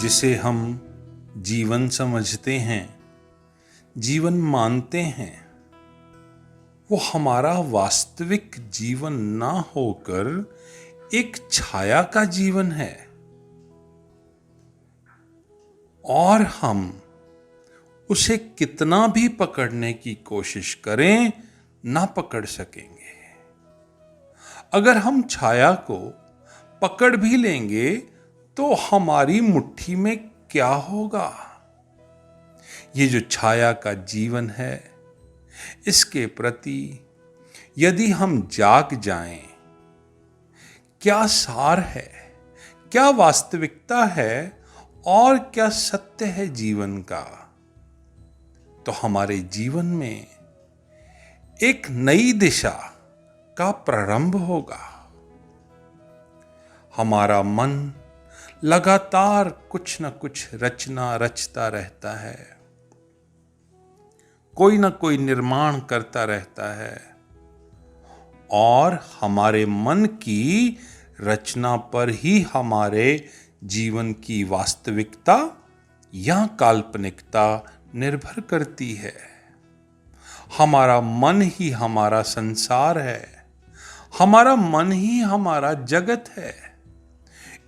जिसे हम जीवन समझते हैं, जीवन मानते हैं, वो हमारा वास्तविक जीवन ना होकर एक छाया का जीवन है और हम उसे कितना भी पकड़ने की कोशिश करें ना पकड़ सकेंगे। अगर हम छाया को पकड़ भी लेंगे तो हमारी मुट्ठी में क्या होगा? ये जो छाया का जीवन है, इसके प्रति यदि हम जाग जाएं, क्या सार है, क्या वास्तविकता है और क्या सत्य है जीवन का, तो हमारे जीवन में एक नई दिशा का प्रारंभ होगा। हमारा मन लगातार कुछ न कुछ रचता रहता है, कोई न कोई निर्माण करता रहता है और हमारे मन की रचना पर ही हमारे जीवन की वास्तविकता या काल्पनिकता निर्भर करती है। हमारा मन ही हमारा संसार है, हमारा मन ही हमारा जगत है।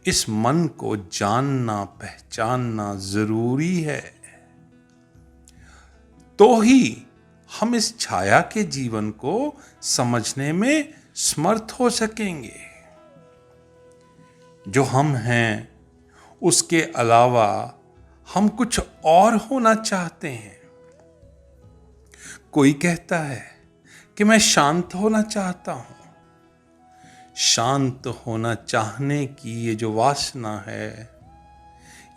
इस मन को जानना पहचानना जरूरी है, तो ही हम इस छाया के जीवन को समझने में समर्थ हो सकेंगे। जो हम हैं, उसके अलावा हम कुछ और होना चाहते हैं। कोई कहता है कि मैं शांत होना चाहता हूं। शांत होना चाहने की ये जो वासना है,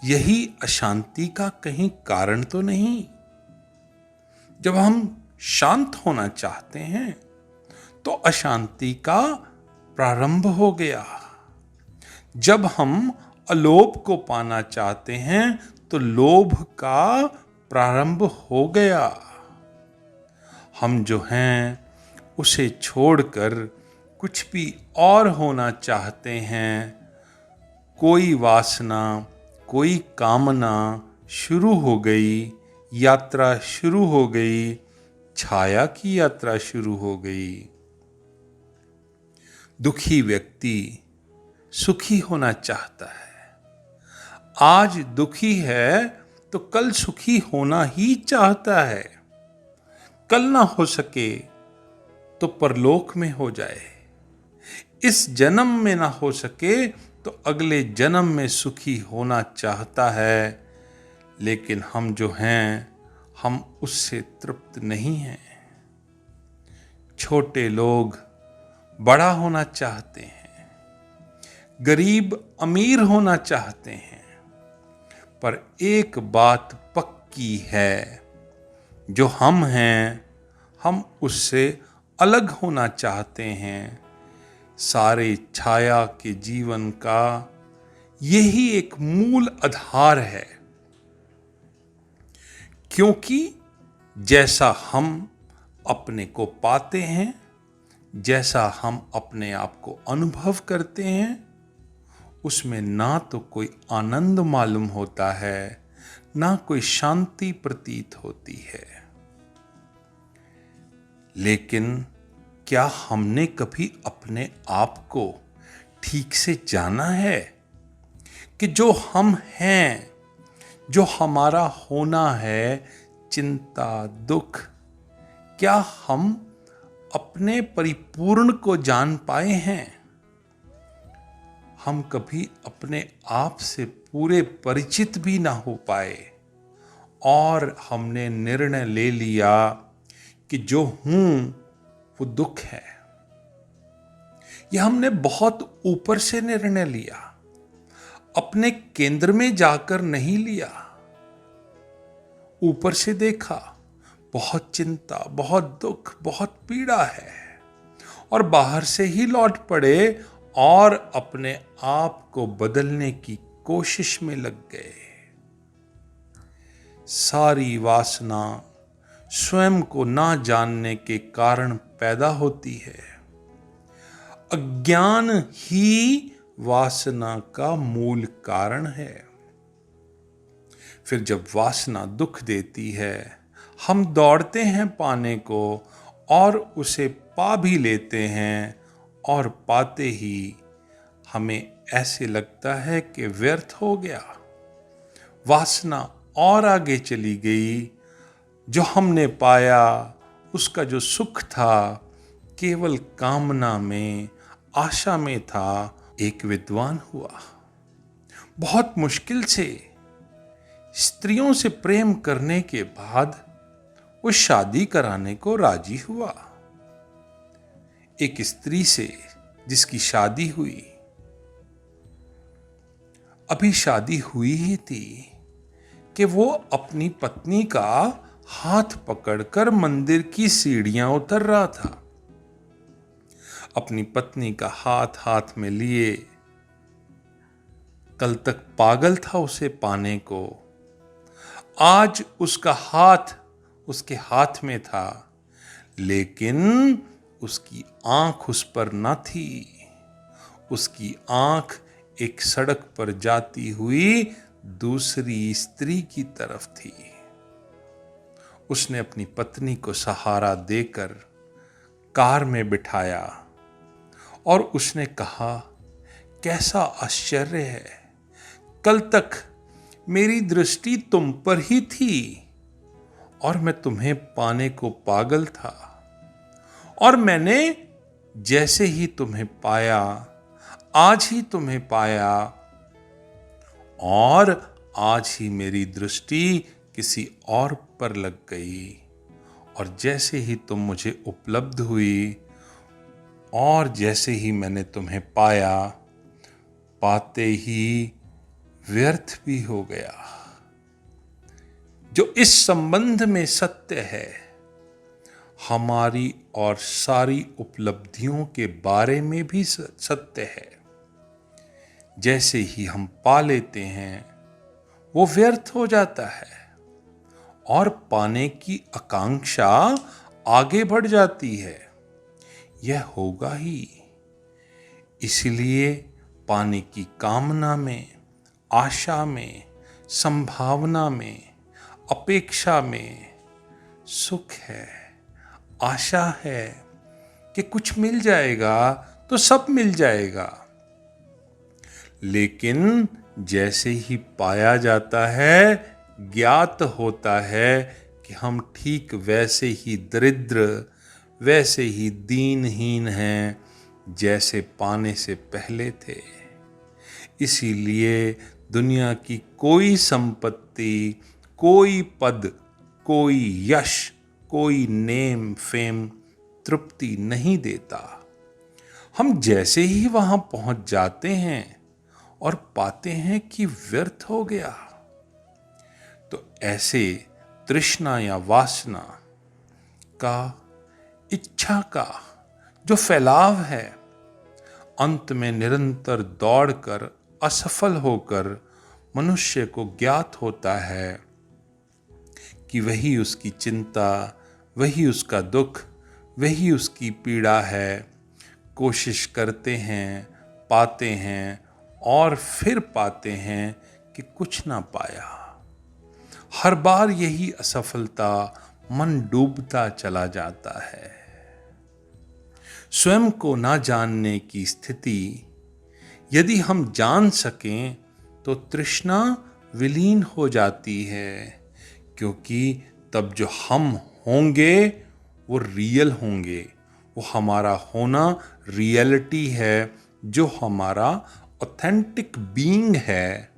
यही अशांति का कहीं कारण तो नहीं? जब हम शांत होना चाहते हैं तो अशांति का प्रारंभ हो गया। जब हम अलोभ को पाना चाहते हैं तो लोभ का प्रारंभ हो गया। हम जो हैं उसे छोड़कर कुछ भी और होना चाहते हैं। कोई वासना, कोई कामना शुरू हो गई, यात्रा शुरू हो गई, छाया की यात्रा शुरू हो गई। दुखी व्यक्ति सुखी होना चाहता है। आज दुखी है तो कल सुखी होना ही चाहता है। कल ना हो सके तो परलोक में हो जाए। इस जन्म में ना हो सके तो अगले जन्म में सुखी होना चाहता है। लेकिन हम जो हैं, हम उससे तृप्त नहीं हैं। छोटे लोग बड़ा होना चाहते हैं, गरीब अमीर होना चाहते हैं, पर एक बात पक्की है, जो हम हैं, हम उससे अलग होना चाहते हैं। सारे छाया के जीवन का यही एक मूल आधार है, क्योंकि जैसा हम अपने को पाते हैं, जैसा हम अपने आप को अनुभव करते हैं, उसमें ना तो कोई आनंद मालूम होता है, ना कोई शांति प्रतीत होती है। लेकिन क्या हमने कभी अपने आप को ठीक से जाना है कि जो हम हैं, जो हमारा होना है, चिंता, दुख, क्या हम अपने परिपूर्ण को जान पाए हैं? हम कभी अपने आप से पूरे परिचित भी ना हो पाए और हमने निर्णय ले लिया कि जो हूं वो दुख है। यह हमने बहुत ऊपर से निर्णय लिया, अपने केंद्र में जाकर नहीं लिया। ऊपर से देखा, बहुत चिंता, बहुत दुख, बहुत पीड़ा है, और बाहर से ही लौट पड़े और अपने आप को बदलने की कोशिश में लग गए। सारी वासना स्वयं को ना जानने के कारण पैदा होती है। अज्ञान ही वासना का मूल कारण है। फिर जब वासना दुख देती है, हम दौड़ते हैं पाने को और उसे पा भी लेते हैं, और पाते ही हमें ऐसे लगता है कि व्यर्थ हो गया। वासना और आगे चली गई। जो हमने पाया, उसका जो सुख था, केवल कामना में, आशा में था। एक विद्वान हुआ, बहुत मुश्किल से स्त्रियों से प्रेम करने के बाद वो शादी कराने को राजी हुआ। एक स्त्री से जिसकी शादी हुई, अभी शादी हुई ही थी कि वो अपनी पत्नी का हाथ पकड़कर मंदिर की सीढ़ियां उतर रहा था। अपनी पत्नी का हाथ हाथ में लिए, कल तक पागल था उसे पाने को, आज उसका हाथ उसके हाथ में था, लेकिन उसकी आंख उस पर न थी। उसकी आंख एक सड़क पर जाती हुई दूसरी स्त्री की तरफ थी। उसने अपनी पत्नी को सहारा देकर कार में बिठाया और उसने कहा, कैसा आश्चर्य है, कल तक मेरी दृष्टि तुम पर ही थी और मैं तुम्हें पाने को पागल था, और मैंने जैसे ही तुम्हें पाया, आज ही तुम्हें पाया, और आज ही मेरी दृष्टि किसी और पर लग गई, और जैसे ही तुम मुझे उपलब्ध हुई और जैसे ही मैंने तुम्हें पाया, पाते ही व्यर्थ भी हो गया। जो इस संबंध में सत्य है, हमारी और सारी उपलब्धियों के बारे में भी सत्य है। जैसे ही हम पा लेते हैं, वो व्यर्थ हो जाता है और पाने की आकांक्षा आगे बढ़ जाती है। यह होगा ही। इसलिए पाने की कामना में, आशा में, संभावना में, अपेक्षा में सुख है, आशा है कि कुछ मिल जाएगा तो सब मिल जाएगा। लेकिन जैसे ही पाया जाता है, ज्ञात होता है कि हम ठीक वैसे ही दरिद्र, वैसे ही दीनहीन हैं जैसे पाने से पहले थे। इसीलिए दुनिया की कोई संपत्ति, कोई पद, कोई यश, कोई नेम फेम तृप्ति नहीं देता। हम जैसे ही वहां पहुंच जाते हैं और पाते हैं कि व्यर्थ हो गया, तो ऐसे तृष्णा या वासना का, इच्छा का जो फैलाव है, अंत में निरंतर दौड़कर असफल होकर मनुष्य को ज्ञात होता है कि वही उसकी चिंता, वही उसका दुख, वही उसकी पीड़ा है। कोशिश करते हैं, पाते हैं और फिर पाते हैं कि कुछ ना पाया। हर बार यही असफलता, मन डूबता चला जाता है। स्वयं को ना जानने की स्थिति यदि हम जान सकें तो तृष्णा विलीन हो जाती है, क्योंकि तब जो हम होंगे वो रियल होंगे। वो हमारा होना रियलिटी है, जो हमारा ऑथेंटिक बीइंग है,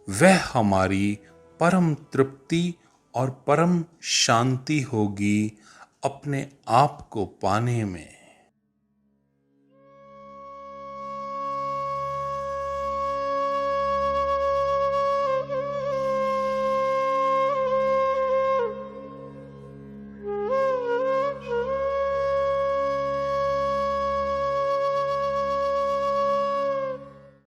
वह हमारी परम तृप्ति और परम शांति होगी अपने आप को पाने में।